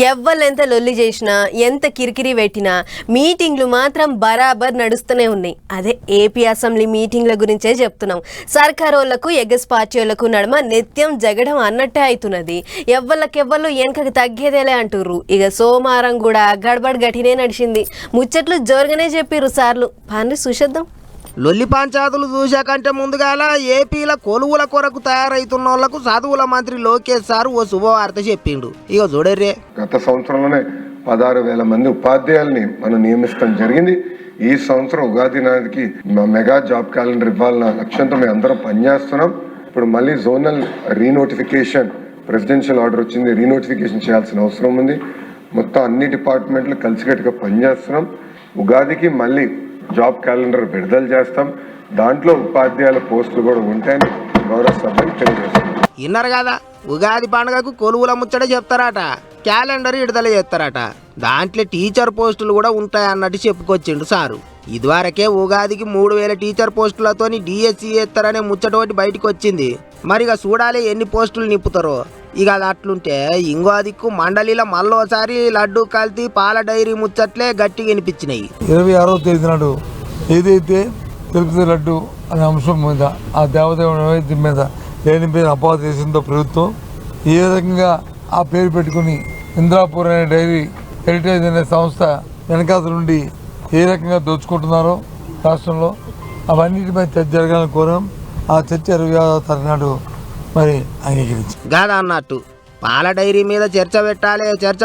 ఎవ్వలెంత లొల్లి చేసినా ఎంత కిరికిరి పెట్టినా మీటింగ్లు మాత్రం బరాబర్ నడుస్తూనే ఉన్నాయి. అదే ఏపీ అసెంబ్లీ మీటింగ్ల గురించే చెప్తున్నాం. సర్కారోళ్లకు ఎగస్ పార్టీలకు నడుమ నిత్యం జగడం అన్నట్టే అవుతున్నది. ఎవ్వళ్ళకెవ్వళ్ళు వెనకకి తగ్గేదేలే అంటుర్రు. ఇక సోమవారం కూడా గడబడ్ గట్టినే నడిచింది. ముచ్చట్లు జోరుగానే చెప్పిర్రు సార్లు. పని చూసేద్దాం. లొల్లి పంచాయతీలు చూశాకంటే ముందుగాల ఏపీల కొలువుల కొరకు తయారైతున్న వాళ్లకు చదువుల మంత్రి లోకేష్ సార్ ఓ శుభవార్త చెప్పిండు. ఇక చూడర్రే, గత సంవత్సరంలోనే 16,000 మంది ఉపాధ్యాయుల్ని మనం నియమించడం జరిగింది. ఈ సంవత్సరం ఉగాది నాటికి మెగా జాబ్ క్యాలెండర్ ఇవ్వాలన్న లక్ష్యంతో మేము అందరం పనిచేస్తున్నాం. ఇప్పుడు మళ్ళీ జోనల్ రీనోటిఫికేషన్ ప్రెసిడెన్షియల్ ఆర్డర్ వచ్చింది. రీనోటిఫికేషన్ చేయాల్సిన అవసరం ఉంది. మొత్తం అన్ని డిపార్ట్మెంట్లు కలిసికట్టుగా పనిచేస్తున్నాం. ఉగాదికి మళ్ళీ జాబ్ క్యాలెండర్ విడుదల చేస్తాం. దాంట్లో ఉపాధ్యాయుల పోస్టులు కూడా ఉంటాయని గౌరవ సభ్యులు తెలియజేస్తున్నాం. విన్నారు కదా, ఉగాది పండుగకు కొలువుల ముచ్చట చెప్తారట, క్యాలెండర్ విడుదల చేస్తారట. దాంట్లో టీచర్ పోస్టులు కూడా ఉంటాయన్నట్టు చెప్పుకొచ్చిండు సారు. ఇదివరకే ఉగాదికి 3,000 టీచర్ పోస్టులతోని డిఎస్సి చేస్తారనే ముచ్చట ఒకటి బయటకు వచ్చింది. మరిగా చూడాలి ఎన్ని పోస్టులు నింపుతారో. ఇక అది అట్లుంటే ఇంకో దిక్కు మండలిలో మళ్ళోసారి లడ్డు కల్తీ పాల డైరీ ముచ్చట్లే గట్టిగా వినిపించినాయి. 26వ తేదీ నాడు ఏదైతే తిరుపతి లడ్డు అనే అంశం మీద ఆ దేవదేవుని నైవేద్యం మీద లేని పేరు అపవాదు చేసిందో ప్రభుత్వం ఏ రకంగా ఆ పేరు పెట్టుకుని ఇంద్రాపూర్ అనే డైరీ హెరిటేజ్ అనే సంస్థ వెనకాతల నుండి ఏ రకంగా దోచుకుంటున్నారో రాష్ట్రంలో అవన్నిటిపై చర్చ జరగాలని కోరాం. ఆ చర్చ 26వ తారీఖు నాడు మరి అంగీకరించి గాదా అన్నట్టు పాల డైరీ మీద చర్చ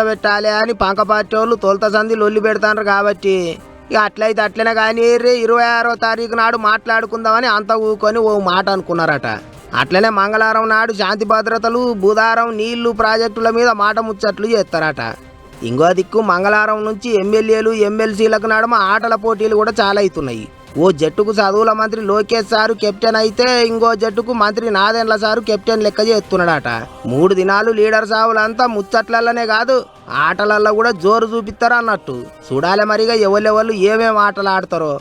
పెట్టాలి అని పంక పార్టీ వాళ్ళు తొలత సంధి లొల్లి పెడతారు. కాబట్టి ఇక అట్లయితే అట్లనే కానీ 26వ తారీఖు నాడు మాట్లాడుకుందామని అంత ఊకొని ఓ మాట అనుకున్నారట. అట్లనే మంగళవారం నాడు శాంతి భద్రతలు, బుధవారం నీళ్లు ప్రాజెక్టుల మీద మాట ముచ్చట్లు చేస్తారట. ఇంకో దిక్కు మంగళవారం నుంచి ఎమ్మెల్యేలు ఎమ్మెల్సీలకు నడుమ ఆటల పోటీలు కూడా చాలా అవుతున్నాయి. ఓ జట్టుకు చదువుల మంత్రి లోకేష్ సారు కెప్టెన్ అయితే ఇంకో జట్టుకు మంత్రి నాదెండ్ల సారు కెప్టెన్ లెక్క చేస్తున్నాడట. 3 దినాలు లీడర్ సావులంతా ముచ్చట్లల్లనే కాదు ఆటలల్లో కూడా జోరు చూపిస్తారు అన్నట్టు. చూడాలి మరిగా ఎవరెవరు ఏమేమి ఆటలు ఆడతారో.